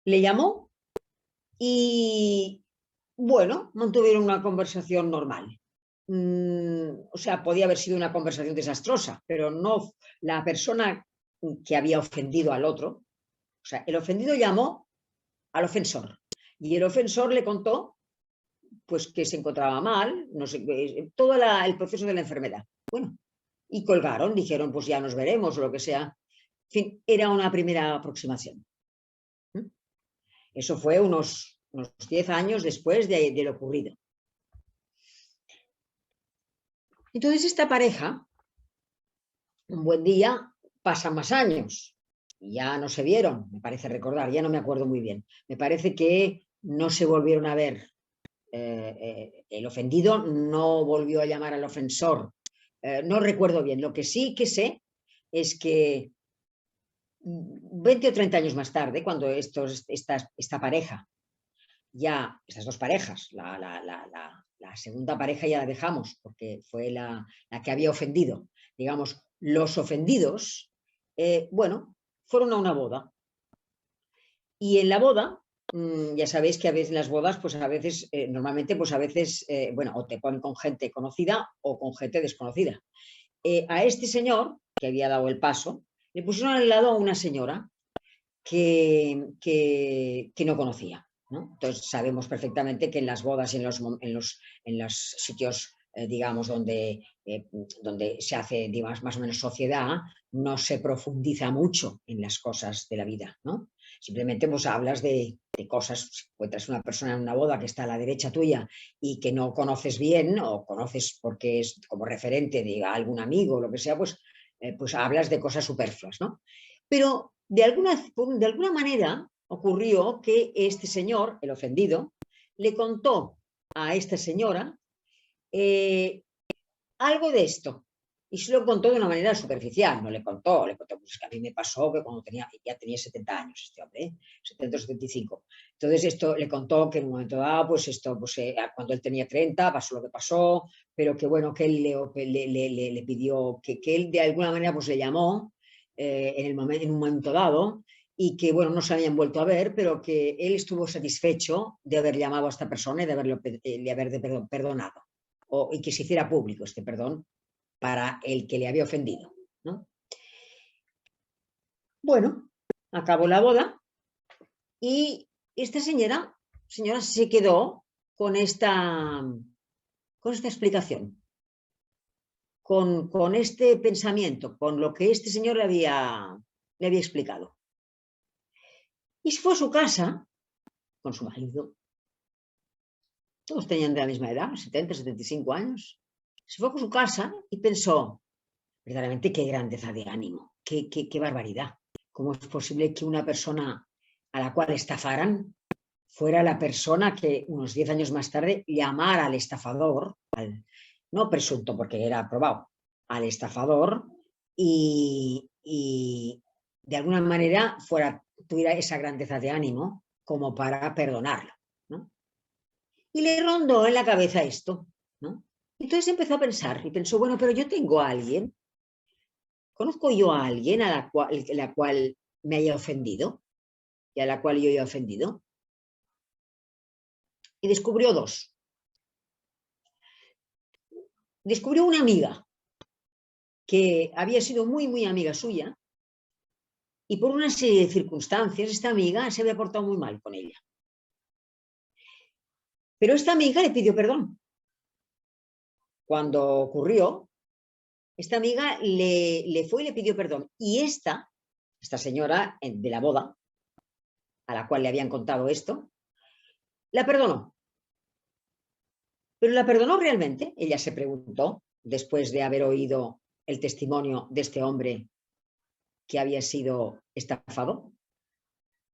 Le llamó y, bueno, mantuvieron una conversación normal. O sea, podía haber sido una conversación desastrosa, pero no la persona que había ofendido al otro. O sea, el ofendido llamó al ofensor y el ofensor le contó pues que se encontraba mal, no sé, todo el proceso de la enfermedad. Bueno, y colgaron, dijeron pues ya nos veremos o lo que sea. En fin, era una primera aproximación. Eso fue unos 10 años después de lo ocurrido. Entonces esta pareja, un buen día, pasan más años, y ya no se vieron, me parece recordar, ya no me acuerdo muy bien. Me parece que no se volvieron a ver. El ofendido no volvió a llamar al ofensor. No recuerdo bien. Lo que sí que sé es que 20 o 30 años más tarde, cuando esta pareja, ya estas 2 parejas, la segunda pareja ya la dejamos porque fue la que había ofendido, digamos, los ofendidos, bueno, fueron a una boda. Y en la boda, ya sabéis que a veces en las bodas, pues a veces, normalmente, pues a veces, bueno, o te ponen con gente conocida o con gente desconocida. A este señor, que había dado el paso, le pusieron al lado a una señora que no conocía, ¿no? Entonces sabemos perfectamente que en las bodas y en los sitios, digamos, donde se hace, digamos, más o menos sociedad, no se profundiza mucho en las cosas de la vida, ¿no? Simplemente pues hablas de cosas. Si encuentras una persona en una boda que está a la derecha tuya y que no conoces bien o conoces porque es como referente de algún amigo o lo que sea, pues hablas de cosas superfluas, ¿no? Pero de alguna manera ocurrió que este señor, el ofendido, le contó a esta señora algo de esto. Y se lo contó de una manera superficial, no le contó, pues que a mí me pasó que cuando ya tenía 70 años este hombre, 70 o 75. Entonces esto le contó que en un momento dado, pues esto, pues cuando él tenía 30 pasó lo que pasó, pero que bueno, que él le pidió, que él de alguna manera pues le llamó en un momento dado y que bueno, no se habían vuelto a ver, pero que él estuvo satisfecho de haber llamado a esta persona y de haberle perdonado. Y que se hiciera público este perdón para el que le había ofendido, ¿no? Bueno, acabó la boda y esta señora se quedó con esta explicación. con este pensamiento, con lo que este señor le había explicado. Y se fue a su casa con su marido. Todos tenían de la misma edad, 70, 75 años. Se fue con su casa y pensó, verdaderamente qué grandeza de ánimo, qué barbaridad. ¿Cómo es posible que una persona a la cual estafaran fuera la persona que unos 10 años más tarde llamara al estafador, no presunto porque era probado, al estafador y de alguna manera tuviera esa grandeza de ánimo como para perdonarlo, ¿no? Y le rondó en la cabeza esto, ¿no? Entonces empezó a pensar y pensó, bueno, pero yo tengo a alguien, conozco yo a alguien a la cual me haya ofendido y a la cual yo haya ofendido. Y descubrió dos. Descubrió una amiga que había sido muy, muy amiga suya y por una serie de circunstancias esta amiga se había portado muy mal con ella. Pero esta amiga le pidió perdón. Cuando ocurrió, esta amiga le fue y le pidió perdón. Y esta señora de la boda, a la cual le habían contado esto, la perdonó. Pero la perdonó realmente. Ella se preguntó, después de haber oído el testimonio de este hombre que había sido estafado,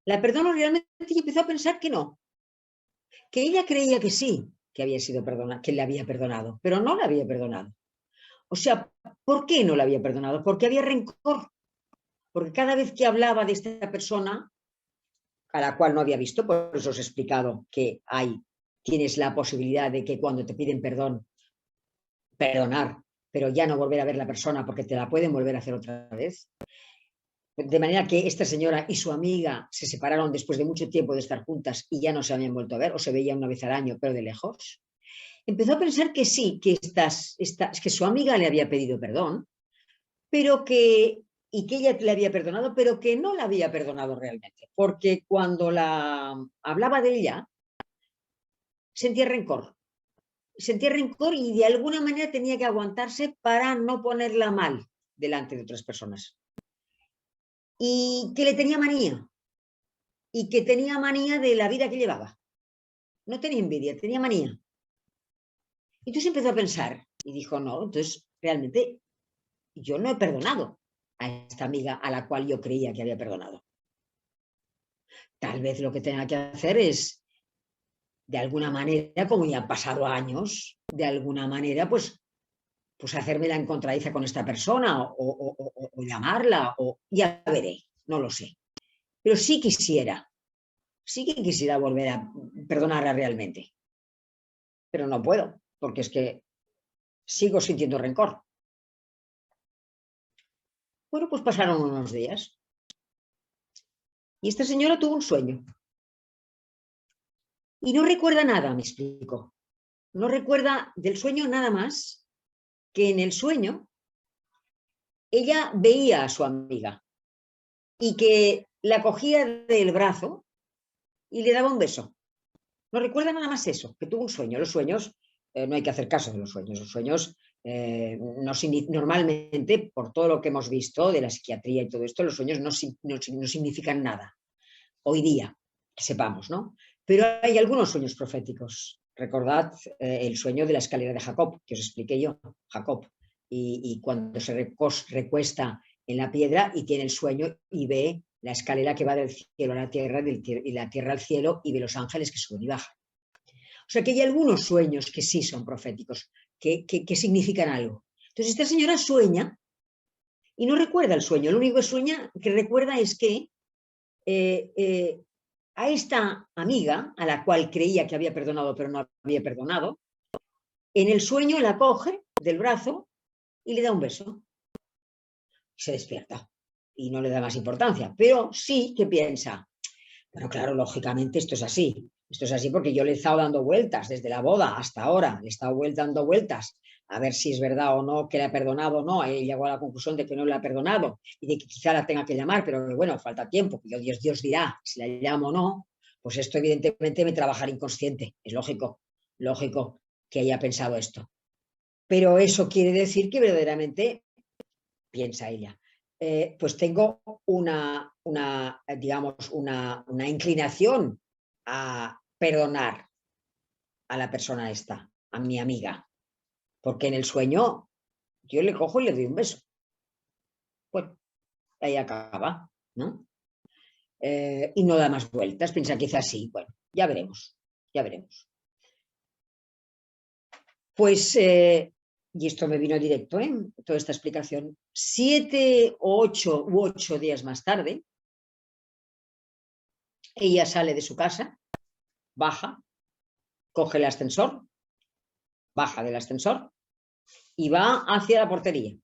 la perdonó realmente y empezó a pensar que no, que ella creía que sí, que había sido perdonada, que le había perdonado, pero no la había perdonado. O sea, ¿por qué no la había perdonado? Porque había rencor. Porque cada vez que hablaba de esta persona, a la cual no había visto, por eso os he explicado que tienes la posibilidad de que cuando te piden perdón, perdonar, pero ya no volver a ver la persona porque te la pueden volver a hacer otra vez. De manera que esta señora y su amiga se separaron después de mucho tiempo de estar juntas y ya no se habían vuelto a ver, o se veían una vez al año, pero de lejos. Empezó a pensar que sí, que su amiga le había pedido perdón, y que ella le había perdonado, pero que no la había perdonado realmente, porque cuando la hablaba de ella, sentía rencor y de alguna manera tenía que aguantarse para no ponerla mal delante de otras personas. Y que le tenía manía, y que tenía manía de la vida que llevaba. No tenía envidia, tenía manía. Entonces empezó a pensar y dijo, no, entonces realmente yo no he perdonado a esta amiga a la cual yo creía que había perdonado. Tal vez lo que tenga que hacer es, de alguna manera, como ya han pasado años, de alguna manera, pues hacerme la encontradiza con esta persona o llamarla, o ya veré, no lo sé. Pero sí que quisiera volver a perdonarla realmente. Pero no puedo, porque es que sigo sintiendo rencor. Bueno, pues pasaron unos días y esta señora tuvo un sueño. Y no recuerda nada, me explico. No recuerda del sueño nada más que en el sueño ella veía a su amiga y que la cogía del brazo y le daba un beso. No recuerda nada más eso, que tuvo un sueño. Los sueños, no hay que hacer caso de los sueños. Los sueños, normalmente, por todo lo que hemos visto de la psiquiatría y todo esto, los sueños no significan nada. Hoy día, que sepamos, ¿no? Pero hay algunos sueños proféticos. Recordad el sueño de la escalera de Jacob, que os expliqué yo, Jacob, y cuando se recuesta en la piedra y tiene el sueño y ve la escalera que va del cielo a la tierra y la tierra al cielo y ve los ángeles que suben y bajan. O sea que hay algunos sueños que sí son proféticos, que significan algo. Entonces esta señora sueña y no recuerda el sueño, lo único que recuerda es que a esta amiga, a la cual creía que había perdonado pero no había perdonado, en el sueño la coge del brazo y le da un beso. Se despierta y no le da más importancia, pero sí que piensa, bueno, claro, lógicamente esto es así porque yo le he estado dando vueltas desde la boda hasta ahora, le he estado dando vueltas a ver si es verdad o no que le ha perdonado o no. Él llegó a la conclusión de que no le ha perdonado y de que quizá la tenga que llamar, pero bueno, falta tiempo, Dios dirá si la llamo o no. Pues esto evidentemente me trabajará inconsciente, es lógico que haya pensado esto. Pero eso quiere decir que verdaderamente, piensa ella, pues tengo digamos, una inclinación a perdonar a la persona esta, a mi amiga, porque en el sueño yo le cojo y le doy un beso. Bueno, ahí acaba, ¿no? Y no da más vueltas, piensa quizás sí, bueno, ya veremos, ya veremos. Pues, y esto me vino directo, toda esta explicación, 7 o 8 días más tarde, ella sale de su casa, baja, coge el ascensor, baja del ascensor y va hacia la portería.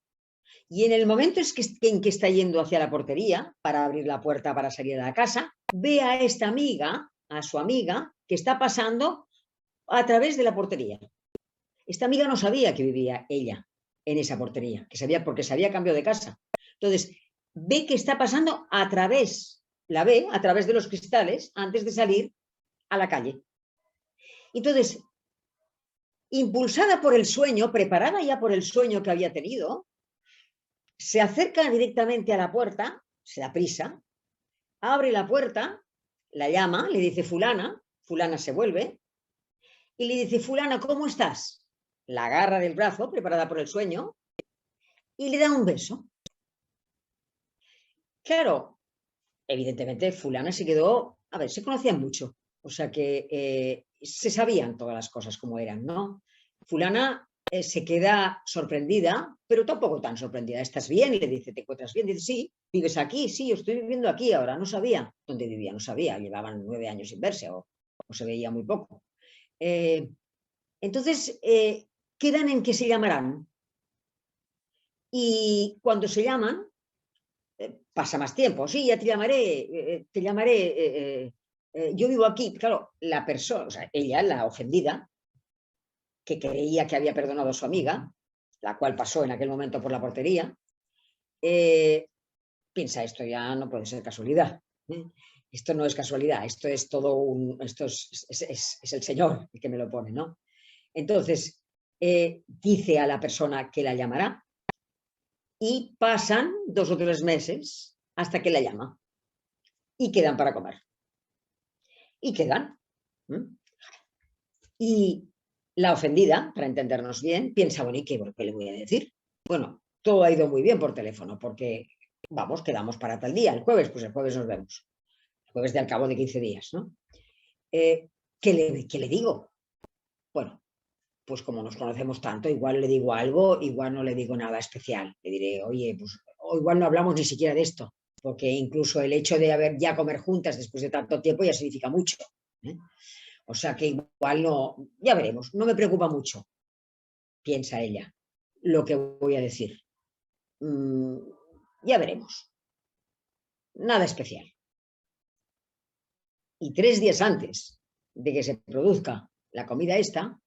Y en el momento en que está yendo hacia la portería para abrir la puerta para salir de la casa, ve a esta amiga, a su amiga, que está pasando a través de la portería. Esta amiga no sabía que vivía ella en esa portería, porque se había cambiado de casa. Entonces, ve que está pasando la ve a través de los cristales antes de salir a la calle. Entonces, impulsada por el sueño, preparada ya por el sueño que había tenido, se acerca directamente a la puerta, se da prisa, abre la puerta, la llama, le dice fulana, fulana se vuelve y le dice, fulana, ¿cómo estás? La agarra del brazo, preparada por el sueño, y le da un beso. Claro, evidentemente fulana se quedó, a ver, se conocían mucho, o sea que se sabían todas las cosas como eran, ¿no? Fulana se queda sorprendida, pero tampoco tan sorprendida. ¿Estás bien? Y le dice, ¿te encuentras bien? Dice, sí, ¿vives aquí? Sí, yo estoy viviendo aquí ahora. No sabía dónde vivía, no sabía. Llevaban 9 años sin verse o se veía muy poco. Entonces, quedan en que se llamarán. Y cuando se llaman, pasa más tiempo. Sí, ya te llamaré, yo vivo aquí. Claro, la persona, o sea, ella, la ofendida, que creía que había perdonado a su amiga, la cual pasó en aquel momento por la portería, piensa, esto ya no puede ser casualidad. Esto no es casualidad, esto es todo esto es el Señor el que me lo pone, ¿no? Entonces, dice a la persona que la llamará y pasan 2 o 3 meses hasta que la llama y quedan para comer. Y quedan. Y la ofendida, para entendernos bien, piensa, bueno, ¿y qué le voy a decir? Bueno, todo ha ido muy bien por teléfono, porque, vamos, quedamos para tal día, el jueves, pues el jueves nos vemos. El jueves de al cabo de 15 días, ¿no? ¿Qué le digo? Bueno, pues como nos conocemos tanto, igual le digo algo, igual no le digo nada especial. Le diré, oye, pues o igual no hablamos ni siquiera de esto, porque incluso el hecho de haber ya comer juntas después de tanto tiempo ya significa mucho. O sea que igual no, ya veremos, no me preocupa mucho, piensa ella, lo que voy a decir. Ya veremos. Nada especial. Y 3 días antes de que se produzca la comida esta,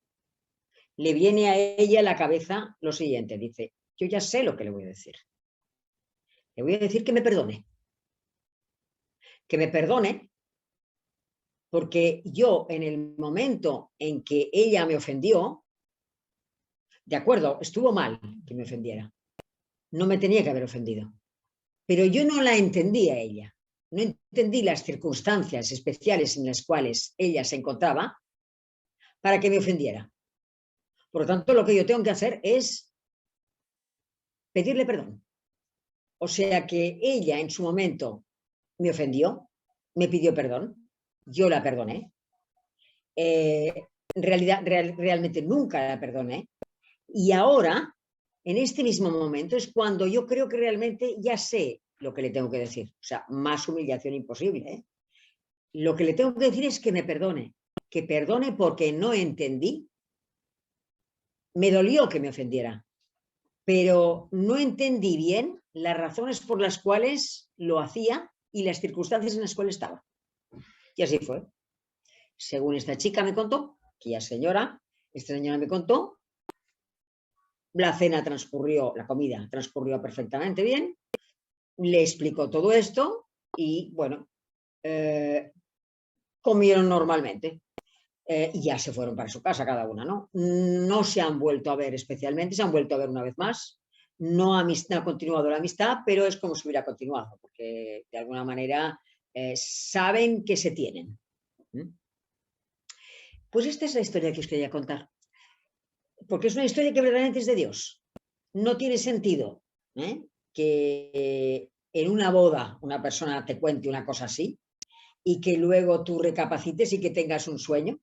le viene a ella a la cabeza lo siguiente. Dice, yo ya sé lo que le voy a decir. Le voy a decir que me perdone. Que me perdone porque yo en el momento en que ella me ofendió, de acuerdo, estuvo mal que me ofendiera. No me tenía que haber ofendido. Pero yo no la entendí a ella. No entendí las circunstancias especiales en las cuales ella se encontraba para que me ofendiera. Por lo tanto, lo que yo tengo que hacer es pedirle perdón. O sea que ella en su momento me ofendió, me pidió perdón, yo la perdoné. En realidad, realmente nunca la perdoné. Y ahora, en este mismo momento, es cuando yo creo que realmente ya sé lo que le tengo que decir. O sea, más humillación imposible. Lo que le tengo que decir es que me perdone. Que perdone porque no entendí. Me dolió que me ofendiera, pero no entendí bien las razones por las cuales lo hacía y las circunstancias en las cuales estaba. Y así fue. Según esta chica me contó, que ya es señora, esta señora me contó, la cena transcurrió, la comida transcurrió perfectamente bien, le explicó todo esto y, bueno, comieron normalmente. y ya se fueron para su casa cada una, ¿no? No se han vuelto a ver especialmente, se han vuelto a ver una vez más. No ha continuado la amistad, pero es como si hubiera continuado, porque de alguna manera saben que se tienen. Pues esta es la historia que os quería contar, porque es una historia que verdaderamente es de Dios. No tiene sentido que en una boda una persona te cuente una cosa así y que luego tú recapacites y que tengas un sueño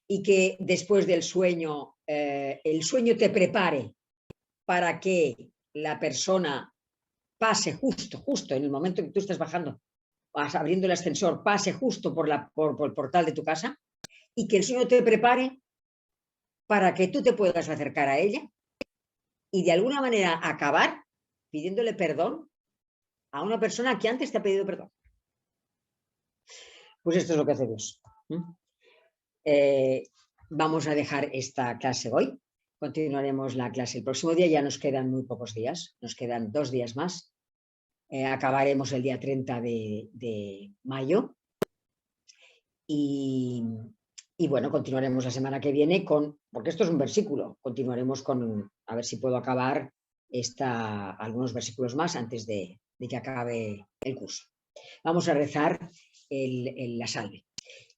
y que después del sueño el sueño te prepare para que la persona pase justo en el momento que tú estás bajando, abriendo el ascensor, pase justo por el portal de tu casa y que el sueño te prepare para que tú te puedas acercar a ella y de alguna manera acabar pidiéndole perdón a una persona que antes te ha pedido perdón. Pues esto es lo que hace Dios. Vamos a dejar esta clase hoy. Continuaremos la clase el próximo día. Ya nos quedan muy pocos días. Nos quedan 2 días más. Acabaremos el día 30 de mayo. Y bueno, continuaremos la semana que viene porque esto es un versículo. Continuaremos a ver si puedo acabar algunos versículos más antes de que acabe el curso. Vamos a rezar la salve.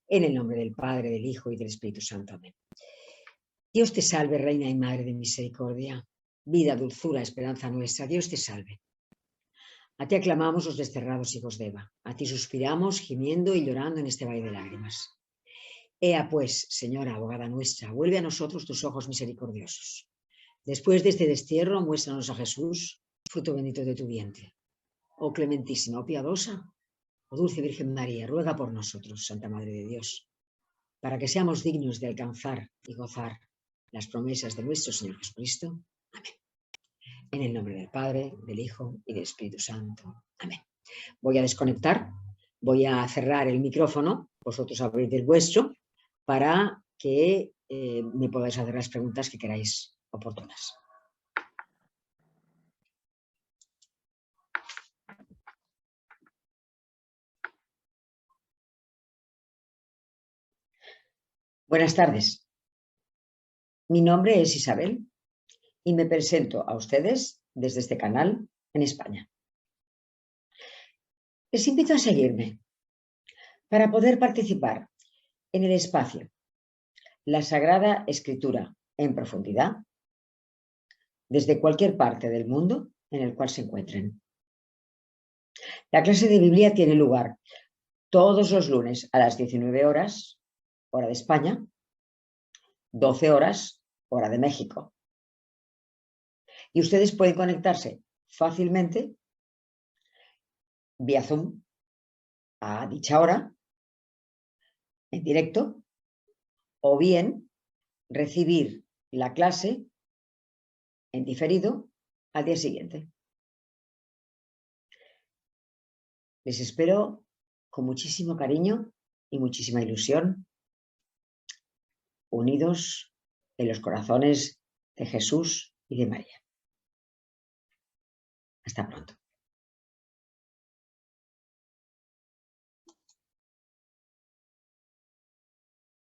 En el nombre del Padre, del Hijo y del Espíritu Santo. Amén. Dios te salve, Reina y Madre de misericordia, vida, dulzura, esperanza nuestra. Dios te salve. A ti aclamamos los desterrados hijos de Eva. A ti suspiramos, gimiendo y llorando en este valle de lágrimas. Ea pues, Señora, abogada nuestra, vuelve a nosotros tus ojos misericordiosos. Después de este destierro, muéstranos a Jesús, fruto bendito de tu vientre. Oh clementísima, oh piadosa, oh dulce Virgen María, ruega por nosotros, Santa Madre de Dios, para que seamos dignos de alcanzar y gozar las promesas de nuestro Señor Jesucristo. Amén. En el nombre del Padre, del Hijo y del Espíritu Santo. Amén. Voy a desconectar, voy a cerrar el micrófono, vosotros abrid el vuestro, para que me podáis hacer las preguntas que queráis oportunas. Buenas tardes. Mi nombre es Isabel y me presento a ustedes desde este canal en España. Les invito a seguirme para poder participar en el espacio La Sagrada Escritura en profundidad desde cualquier parte del mundo en el cual se encuentren. La clase de Biblia tiene lugar todos los lunes a las 19 horas, hora de España, 12 horas, hora de México. Y ustedes pueden conectarse fácilmente vía Zoom a dicha hora, en directo, o bien recibir la clase en diferido al día siguiente. Les espero con muchísimo cariño y muchísima ilusión, unidos en los corazones de Jesús y de María. Hasta pronto.